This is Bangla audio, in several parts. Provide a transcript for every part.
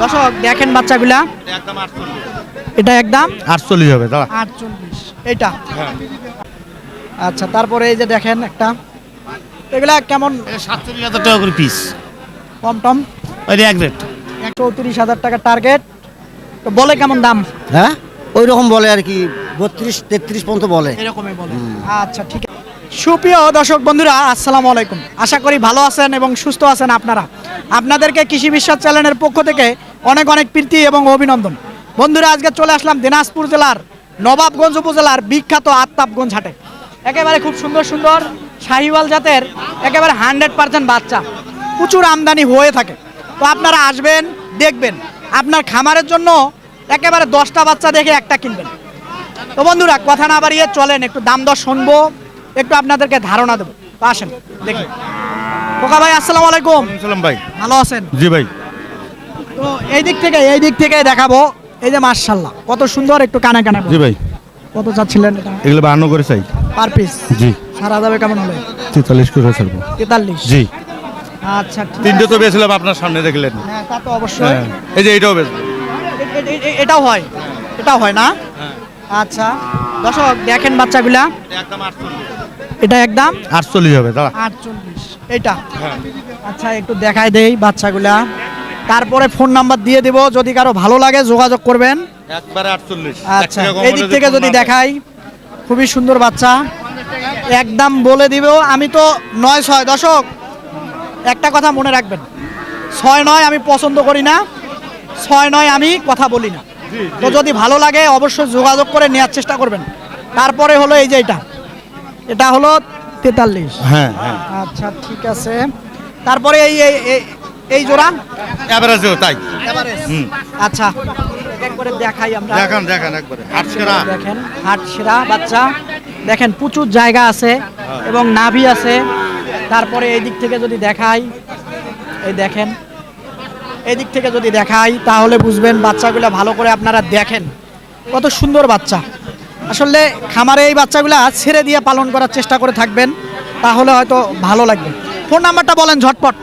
দর্শক দেখেন বাচ্চাগুলা, এটা একদম 48 হবে দাদা। 48 এটা। আচ্ছা, তারপরে এই যে দেখেন একটা, এগুলা কেমন? 47,000 টাকা করে পিস। কম টম ওই এক রেট 134,000 টাকা টার্গেট। তো বলে কেমন দাম? হ্যাঁ ওই রকম বলে আর কি, 32-33 পর্যন্ত বলে। এরকমই বলে। আচ্ছা ঠিক আছে। সুপ্রিয় দর্শক বন্ধুরা, আসসালামু আলাইকুম। আশা করি ভালো আছেন এবং সুস্থ আছেন আপনারা। আপনাদেরকে কৃষি বিশ্বাস চ্যানেলের পক্ষ থেকে অনেক অনেক প্রীতি এবং অভিনন্দন। বন্ধুরা, আজকে চলে আসলাম দিনাজপুর জেলার নবাবগঞ্জ উপজেলার বিখ্যাত আত্তাবগঞ্জ হাটে। একেবারে খুব সুন্দর সুন্দর শাহিওয়াল জাতের একেবারে 100% বাচ্চা প্রচুর আমদানি হয়ে থাকে। তো আপনারা আসবেন, দেখবেন, আপনার খামারের জন্য একেবারে 10টা বাচ্চা দেখে একটা কিনবেন। তো বন্ধুরা, কথা না বাড়িয়ে চলেন একটু দাম দর শুনবো, একটু আপনাদেরকে ধারণা দেবো। তো আসেন দেখি। খোকা ভাই আসসালামু আলাইকুম। সালাম ভাই। ভালো আছেন? জি ভাই। তো এই দিক থেকে দেখাবো। এই যে মাশাআল্লাহ কত সুন্দর, একটু কানে কানে জি ভাই। কত চাচ্ছিলেন এটা? এগুলো 52 করে চাই। Per piece? জি। সারা যাবে কেমন হলে? 43 করে ছাড়বো। 43? জি। আচ্ছা ঠিক তিনটে তো বেচলাম, আপনার সামনে দেখলেন। হ্যাঁ, তা তো অবশ্যই। এই যে এইটাও বেচবো। এটাও হয়, এটাও হয় না? আচ্ছা দর্শক দেখেন বাচ্চাগুলা, একদম 48। এটা একদম 48 হবে দাদা। 48 এটা। আচ্ছা একটু দেখাই দেই বাচ্চাগুলা, তারপরে ফোন নাম্বার দিয়ে দেব, যদি কারো ভালো লাগে যোগাযোগ করবেন। একবারে 48। আচ্ছা এই দিক থেকে যদি দেখাই, খুবই সুন্দর বাচ্চা, একদম বলে দিব আমি তো 9-6। দর্শক একটা কথা মনে রাখবেন, 6-9 আমি পছন্দ করি না, 6-9 আমি কথা বলি না। তো যদি ভালো লাগে অবশ্যই যোগাযোগ করে নেওয়ার চেষ্টা করবেন। তারপরে হলো এই যে এটা হলো 43। হ্যাঁ হ্যাঁ। আচ্ছা ঠিক আছে। তারপরে এই জোড়া এভারেজও তাই। আচ্ছা একবারে দেখাই আমরা। দেখান একবারে। হাটছেরা দেখেন, হাটছেরা বাচ্চা দেখেন, প্রচুর জায়গা আছে এবং নাভি আছে। তারপরে এই দিক থেকে যদি দেখাই, এই দেখেন, এই দিক থেকে যদি দেখাই তাহলে বুঝবেন। বাচ্চাগুলো ভালো করে আপনারা দেখেন, কত সুন্দর বাচ্চা। আসলে খামারে এই বাচ্চাগুলো ছেড়ে দিয়ে পালন করার চেষ্টা করে থাকবেন, তাহলে হয়তো ভালো লাগবে। ফোন নাম্বারটা বলেন ঝটপট।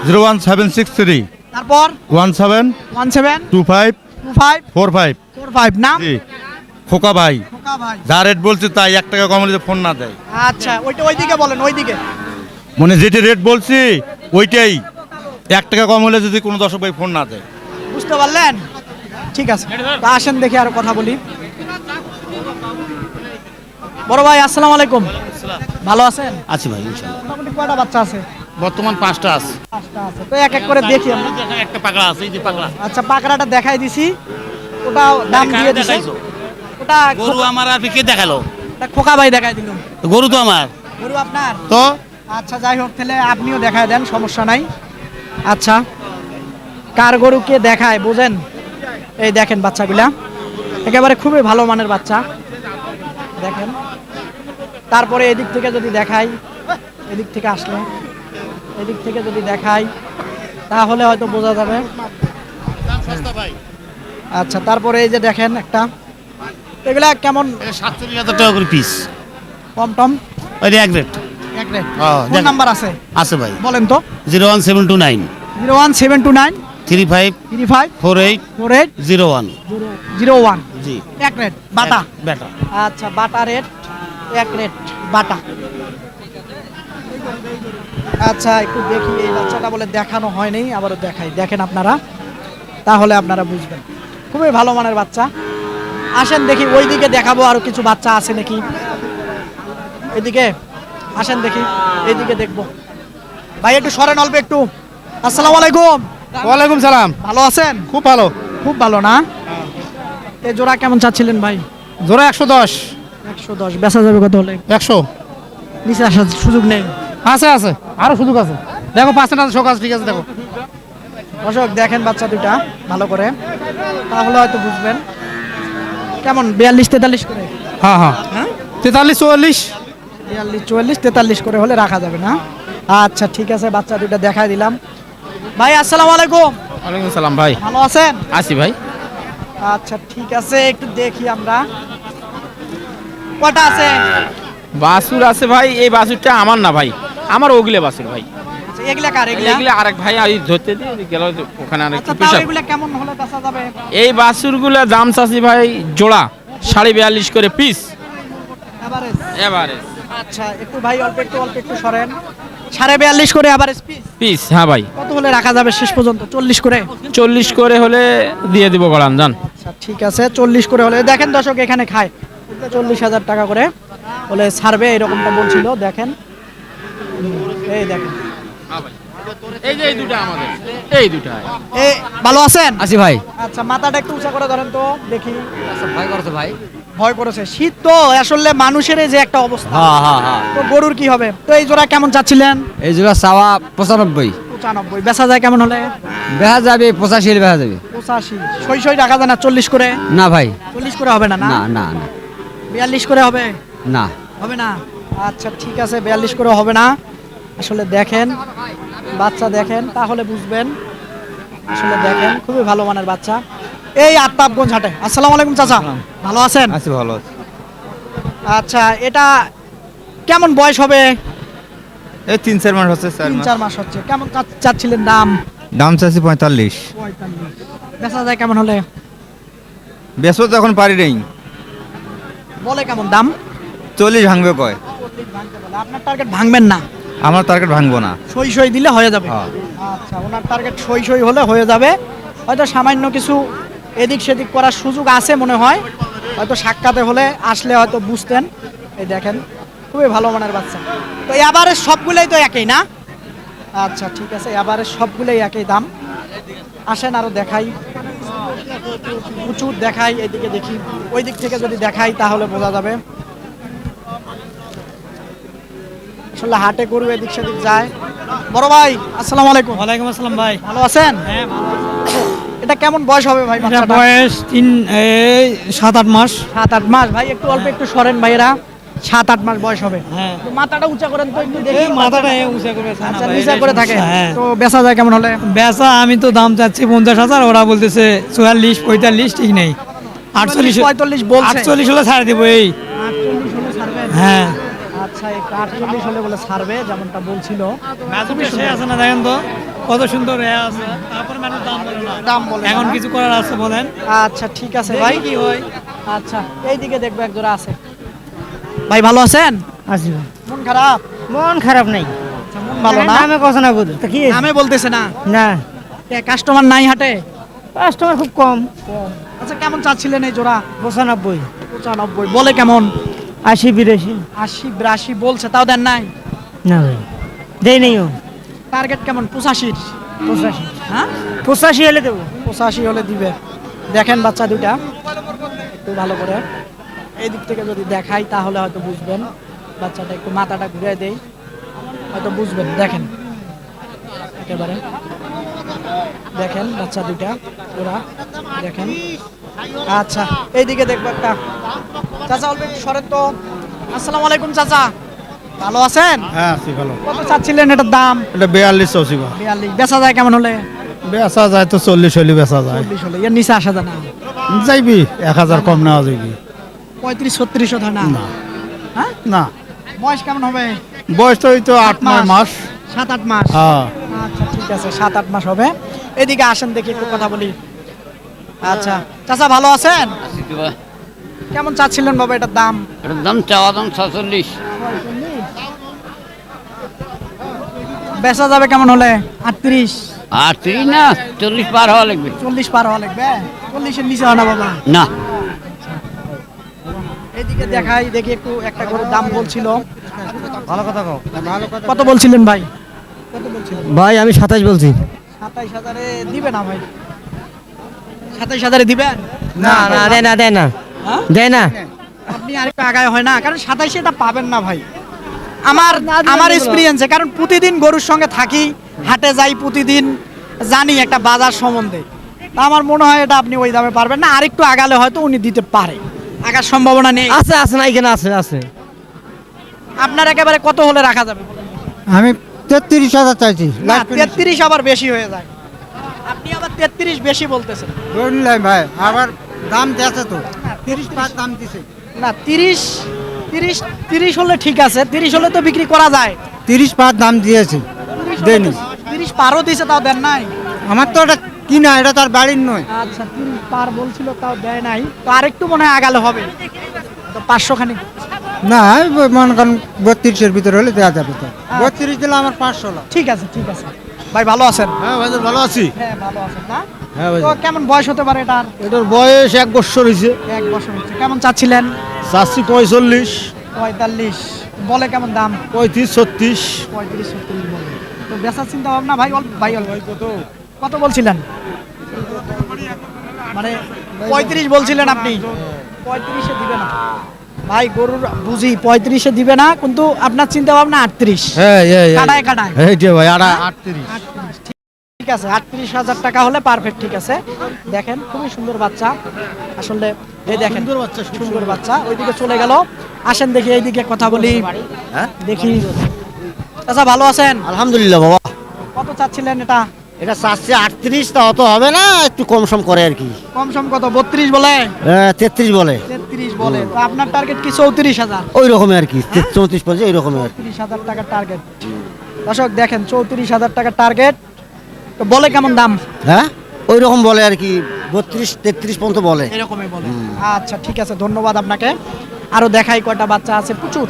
01763 তারপর 1725 45 172545 নাম? জি। খোকা ভাই। খোকা ভাই। যা রেট বলছি তাই, 1 টাকা কম হলে ফোন না দেয়। আচ্ছা ওইদিকে বলেন, ওইদিকে। মানে যেটা রেট বলছি ওইটাই, 1 টাকা কম হলে যদি কোনো দর্শক ভাই ফোন না দেয়। বুঝতে পারলেন? ঠিক আছে, তা আসেন দেখি আরো কথা বলি। বড় ভাই আসসালামু আলাইকুম। ভালো আছেন? আছি ভাই ইনশাআল্লাহ। মোটামুটি কয়টা বাচ্চা আছে? বর্তমান 5টা আছে। 5টা আছে। তো এক এক করে দেখি আমরা। একটা পাকড়া আছে, এই যে পাকড়া। আচ্ছা পাকড়াটা দেখাই দিছি, ওটা দাম দিয়ে দিছি। দেখাইছো? ওটা গরু আমার আর কে দেখালো? ওটা খোকা ভাই দেখাই দিলাম। গরু তো আমার। গরু আপনার? তো আচ্ছা যাই হোক, তাহলে আপনিও দেখায় দেন, সমস্যা নাই। আচ্ছা কার গরু কে দেখায় বুঝেন? এই দেখেন বাচ্চাগুলা একেবারে খুবই ভালো মানের বাচ্চা দেখেন। তারপরে এদিক থেকে যদি দেখাই, এদিক থেকে আসলে, এদিক থেকে যদি দেখাই তাহলে হয়তো বোঝা যাবে। আচ্ছা তারপরে এই যে দেখেন একটা, এগুলা কেমন? 47,000 টাকা করে পিস। কম টম ওই এক রেট এক রেট? হ্যাঁ, ফোন দেখেন। নাম্বার আছে? আছে ভাই। বলেন তো। 01729 01729 35 35 48 48 01 01 জি। এক রেট বাটা? বেটা। আচ্ছা বাটা রেট, এক রেট বাটা। আচ্ছা একটু দেখি, এই বাচ্চাটা বলে দেখানো হয়নি, আবারও দেখাই, দেখেন আপনারা, তাহলে আপনারা বুঝবেন। খুবই ভালো মানের বাচ্চা। আসেন দেখি ওইদিকে দেখাবো, আরো কিছু বাচ্চা আছে নাকি। এদিকে আসেন দেখি, এইদিকে দেখবো। ভাই একটু সরেন অল্প একটু। আসসালামু আলাইকুম। ওয়ালাইকুম সালাম। ভালো আছেন? খুব ভালো। খুব ভালো না? এই জোড়া কেমন চাচ্ছিলেন ভাই? জোড়া 110। 110 বেচা যাবে কত হলে? 100 নিচে আসার সুযোগ নেই? আছে আরো সুযোগ আছে। দেখো 5টা শোক আছে, ঠিক আছে দেখো। দর্শক দেখেন বাচ্চা দুটা ভালো করে, তাহলে হয়তো বুঝবেন। কেমন 42-43 করে? হ্যাঁ হ্যাঁ। 43-44 42-44-43 করে হলে রাখা যাবে না? আচ্ছা ঠিক আছে, বাচ্চা দুটা দেখাই দিলাম। ভাই আসসালামু আলাইকুম। ওয়ালাইকুম সালাম ভাই। ভালো আছেন? আছি ভাই। আচ্ছা ঠিক আছে, একটু দেখি আমরা কয়টা আছে। বাছুর আছে ভাই, এই বাছুরটা আমার না ভাই, আমার ওগিলে বাছুর ভাই। আচ্ছা এগুলা কার এগুলা? এগুলো আরেক ভাই আই ধরতে দিয়ে গেল ওখানে আরেক আচ্ছা, তাও পেশাব। এগুলা কেমন হলে বেচা যাবে? এই বাছুরগুলো দাম চাচ্ছি ভাই জোড়া 42.5 করে পিস এভারেজ। এবারে আচ্ছা, একটু ভাই অল্প একটু সরেন। 42.5 করে এভারেজ পিস। পিস হ্যাঁ ভাই কত হলে রাখা যাবে শেষ পর্যন্ত? 40 করে? 40 করে হলে দিয়ে দিব গড়ান জান। আচ্ছা ঠিক আছে, 40 করে হলে দেখেন দর্শক এখানে খায় 40,000 টাকা করে বলে ছাড়বে, এরকমটা বলছিল। দেখেন এই দেখেন, এই যে এই দুটো আমাদের এই দুটো এ ভালো আছেন? আছি ভাই। আচ্ছা, মাথাটা একটু উঁচা করে ধরেন তো দেখি। ভয় করছে ভাই। ভয় করেছে, শীত তো আসলে মানুষের এই যে একটা অবস্থা, হ্যাঁ। তো গরুর কি হবে? তো এই জোড়া কেমন চাচ্ছিলেন? এই জোড়া চাওয়া 95, 95। বেচা যায় কেমন হলে? বেহা যাবে 85 বেহা যাবে। 85। সই রাখা যায় না? 40 করে? না ভাই, 40 করে হবে না? না, না না না 42 করে হবে? না। হবে না? আচ্ছা ঠিক আছে, 42 করে হবে না। আসলে দেখেন বাচ্চা, দেখেন তাহলে বুঝবেন। আসলে দেখেন খুবই ভালো মানের বাচ্চা। এই আত্তাবগঞ্জ হাটে। আসসালামু আলাইকুম চাচা, ভালো আছেন? আছি ভালো আছি। আচ্ছা, এটা কেমন বয়স হবে? এই 3-4 মাস হচ্ছে, 3-4 মাস হচ্ছে। কেমন চাচ্ছিলেন দাম? দাম চাচ্ছি 45। 45। বেচা যায় কেমন হলে? বেসো তো এখন পারি নেই, বলে কেমন দাম? 40 ভাঙবে কয়। 40 ভাঙতে বলে। আপনার টার্গেট ভাঙবেন না? আমার টার্গেট ভাঙবো না। সই দিলে হয়ে যাবে। হ্যাঁ। আচ্ছা, ওনার টার্গেট সই হলে হয়ে যাবে। হয়তো সামান্য কিছু এদিক সেদিক করার সুযোগ আছে মনে হয়, হয়তো সাক্ষাতে হলে আসলে হয়তো বুঝতেন। এই দেখেন খুবই ভালো মানের বাচ্চা। তো এবারে সবগুলোই তো একই না? আচ্ছা ঠিক আছে, এবারে সবগুলোই একই দাম। আসেন আরো দেখাই, প্রচুর দেখাই। এইদিকে দেখি, ওই দিক থেকে যদি দেখাই তাহলে বোঝা যাবে। আসলে হাটে গরু এদিক সেদিক যায়। বড় ভাই আসসালামু আলাইকুম। ওয়ালাইকুম আসসালাম ভাই। ভালো আছেন? হ্যাঁ, এটা কেমন বয়স হবে ভাই? এটা বাচ্চাটা? বয়স 7-8 মাস। 7-8 মাস। ভাই একটু অল্প একটু সরেন ভাইরা, 7-8 মাস বয়স হবে। হ্যাঁ। তো মাথাটা উঁচা করেন তো একটু দেখি। এই মাথাটা উঁচা করে আছে না আচ্ছা, ভাই, নিচা এটাই করে থাকে। সমস্যা, হ্যাঁ। তো বেচা যায় কেমন হলে? বেচা আমি তো দাম চাচ্ছি 50,000, ওরা বলতেছে 44, 45, ঠিক নেই। 48, 45 বলছে। 48 হলে ছাড় দিব এই। 48 হলে ছাড়বেন? হ্যাঁ। আচ্ছা, একটু 48 হলে বলে ছাড়বে, যেমনটা বলছিল। বাজুটা সে আছে না, দেখেন তো কত সুন্দর এ আছে। তারপরে মানুষ দাম বলে না। দাম বলে এখন না। কিছু করার আছে বলেন। আচ্ছা ঠিক আছে ভাই। কি হয়? আচ্ছা, এইদিকে দেখবো এক জোড়া আছে। ভাই ভালো আছেন? আসি ভাই। মন খারাপ? মন খারাপ নাই। আচ্ছা, মন ভালো না? নামে কথা না বলি তা কি? নামে বলতেছে না? না, কাস্টমার নাই হাটে? কাস্টমার খুব কম। আচ্ছা, কেমন চাচ্ছিলেন এই জোড়া? 95, 95। বলে কেমন? 80, 82। 80-82 বলছে, তাও দেন নাই? না ভাই, দেই নেই ও। টার্গেট কেমন? 85? 85, হ্যাঁ, 85 হলে দেবো। 85 হলে দিবে। দেখেন বাচ্চা দুইটা একটু ভালো করে, এই দিক থেকে যদি দেখাই তাহলে হয়তো বুঝবেন। বাচ্চাটা একটু মাথাটা ঘুরে দেই, হয়তো বুঝবেন। দেখেন একেবারে, দেখেন বাচ্চা দুইটা ওরা, দেখেন। আচ্ছা, এইদিকে দেখবো একটা। চাচা অল্প একটু সরেন তো। আসসালামু আলাইকুম চাচা, ভালো আছেন? হ্যাঁ আছি ভালো। কত চাচ্ছিলেন এটার দাম? এটা 42 চৌসি। 42। বেচা যায় কেমন হলে? বেচা যায় তো 40 হলে বেচা যায়। 40 হলে। এর নিচে আসা যায় না? যাইবি 1000 কম নেওয়া যাইবি। 35-36 হয় না? হ্যাঁ, না, বয়স কেমন হবে? বয়স তো ওই তো 8-9 মাস। 7-8 মাস। হ্যাঁ। আচ্ছা ঠিক আছে, 7-8 মাস হবে। এদিকে আসেন দেখি একটু কথা বলি। আচ্ছা চাচা ভালো আছেন? কেমন চাচ্ছিলেন বাবা এটার দাম? এটার দাম চাওয়া দাম 46। বেচা যাবে কেমন হলে? 38? আর 30 না 40 পার হওয়া লাগবে। 40 পার হওয়া লাগবে? 40-এর নিচে হয় না বাবা? না, এদিকে দেখাই দেখি একটু। একটা গরুর দাম বলছিল, ভালো কথা কও। কত বলছিলেন ভাই? ভাই আমি 27 বলছি। 27,000-এ দিবে না ভাই? 27,000-এ দিবেন? না না, দেয় না, দেয় না, হ্যাঁ? দেয় না। আপনি আরেকটু আগায় হয় না? কারণ 27-এ এটা পাবেন না ভাই, আমার এক্সপিরিয়েন্সে। কারণ প্রতিদিন গরুর সঙ্গে থাকি, হাটে যাই প্রতিদিন, জানি একটা বাজার সম্বন্ধে। তা আমার মনে হয় এটা আপনি ওই দামে পারবেন না। আরেকটু আগালে হয়তো উনি দিতে পারে, আগার সম্ভাবনা নেই। আছে আছে না, এখানে আছে আছে। আপনার একেবারে কত হলে রাখা যাবে? আমি 33,000 চাইছি। না, 33 আবার বেশি হয়ে যায়। আপনি আবার 33 বেশি বলতেছেন। ভাই আবার দাম দিয়েছে তো, 35 দাম দিছে। না, 30 হলে ঠিক আছে। 30 হলে তো বিক্রি করা যায়। 35 দাম দিয়েছে। 30 দেয়নি। 30 পারও দিছে তাও দেন নাই। আমার তো এটা কিনা, এটা তার বাড়ির নয়। আচ্ছা 30 পার বলছিল তাও দেয় নাই, তো আরেকটু মনে হয় আগালে হবে, তো 500 খানি। না মনে করেন 32-এর ভিতরে হলে দেওয়া যাবে তো। 32 দিলে আমার 500 লাখ। ঠিক আছে ঠিক আছে ভাই, ভালো আছেন? হ্যাঁ ভাই ভালো আছি। হ্যাঁ ভালো আছেন না? হ্যাঁ ভাই, তো কেমন বয়স হতে পারে এটার? এটার বয়স 1 বছর হয়েছে। 1 বছর হচ্ছে। কেমন চাচ্ছিলেন? চাচ্ছি 45, 45 বলে, কেমন দাম? 35, 36। 35 36 বলে। তো বেচার চিন্তা ভাবনা ভাই? ভাই কত বলছিলেন? মানে 35 বলছিলেন আপনি? 35-এ দিবে না ভাই, গরুর বুঝি 35-এ দিবে না, কিন্তু আপনার চিন্তা ভাবনা 38। হ্যাঁ কাটায় কাটায় এই যে ভাই 38। 38 ঠিক আছে, 38,000 টাকা হলে পারফেক্ট। ঠিক আছে, দেখেন খুবই সুন্দর বাচ্চা আসলে। এই দেখেন সুন্দর বাচ্চা, ওইদিকে চলে গেল। আসেন দেখি এইদিকে কথা বলি, দেখি। আচ্ছা ভালো আছেন? আলহামদুলিল্লাহ বাবা। কত চাচ্ছিলেন এটা? এটা চাচ্ছে 38, তা অত হবে না, একটু কম সম করে আর কি। কম সম কত? 32 বলে? 33 বলে। 33 বলে। তো আপনার টার্গেট কি 34,000? ওই রকমই আর কি, 34 পর্যন্ত এই রকমই আর কি। 34,000 টাকার টার্গেট। দর্শক দেখেন 34,000 টাকার টার্গেট। তো বলে কেমন দাম? হ্যাঁ ওই রকম বলে আর কি, 32-33 পর্যন্ত বলে। এরকমই বলে। আচ্ছা ঠিক আছে, ধন্যবাদ আপনাকে। আরো দেখাই কয়টা বাচ্চা আছে, প্রচুর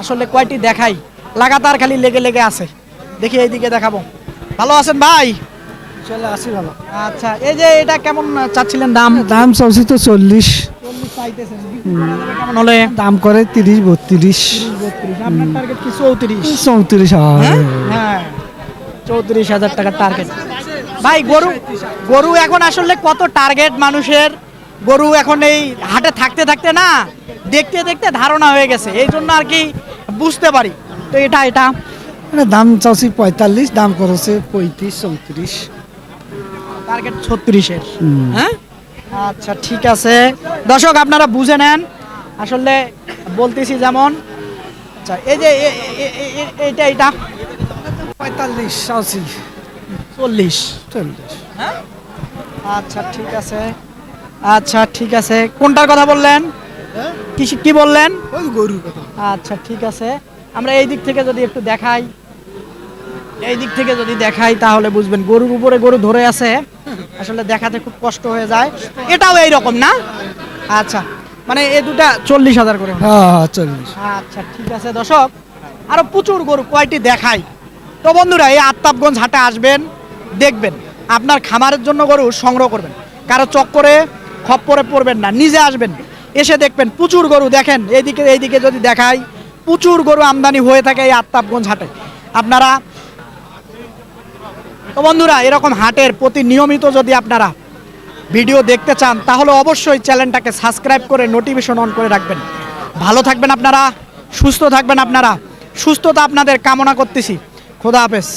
আসলে। কয়টি দেখাই, লাগাতার খালি লেগে লেগে আছে। দেখি এইদিকে দেখাবো। ভালো আছেন ভাই? চলে আসি ভালো। আচ্ছা এই যে এটা কেমন চাচ্ছিলেন দাম? দাম চাচ্ছি তো 40, 40 চাইতেছেন, বিক্রি করা যাবে কেমন হলে? দাম করে 30-32, 32। আপনার টার্গেট কি 34? 34। হ্যাঁ 34,000 টাকার টার্গেট। ভাই গরু এখন আসলে কত টার্গেট মানুষের। গরু এখন এই হাটে থাকতে থাকতে না, দেখতে দেখতে ধারণা হয়ে গেছে, এই জন্য আর কি বুঝতে পারি। তো এটা দাম চাচ্ছি 45, দাম করেছে 35-34। টার্গেট 36-এর। হ্যাঁ আচ্ছা ঠিক আছে, দর্শক আপনারা বুঝে নেন আসলে বলতেছি যেমন। আচ্ছা এই যে এইটা 45 চাচ্ছি। 40। হ্যাঁ আচ্ছা ঠিক আছে, আচ্ছা ঠিক আছে। কোনটার কথা বললেন? কি বললেন? ওই গরুর কথা। আচ্ছা ঠিক আছে, আমরা এই দিক থেকে যদি একটু দেখাই, এই দিক থেকে যদি দেখাই তাহলে বুঝবেন। গরুর উপরে গরু ধরে আছে, আসলে দেখাতে খুব কষ্ট হয়ে যায়। এটাও এই রকম না? আচ্ছা মানে এই দুটা 40,000 করে। হ্যাঁ 40। আচ্ছা ঠিক আছে দর্শক, আরো প্রচুর গরু কয়টি দেখাই। তো বন্ধুরা এই আফতাবগঞ্জ হাটে আসবেন, দেখবেন, আপনার খামারের জন্য গরু সংগ্রহ করবেন, কারো চক্করে খপ্পরে পড়বেন না, নিজে আসবেন, এসে দেখবেন প্রচুর গরু। দেখেন এইদিকে যদি দেখাই, প্রচুর গরু আমদানি হয়ে থাকে এই আফতাবগঞ্জ হাটে। আপনারা তো বন্ধুরা এরকম হাটের প্রতি নিয়মিত যদি আপনারা ভিডিও দেখতে চান, তাহলে অবশ্যই চ্যানেলটাকে সাবস্ক্রাইব করে নোটিফিকেশন অন করে রাখবেন। ভালো থাকবেন আপনারা, সুস্থ থাকবেন আপনারা, সুস্থতা আপনাদের কামনা করতেছি। খোদা হাফেজ।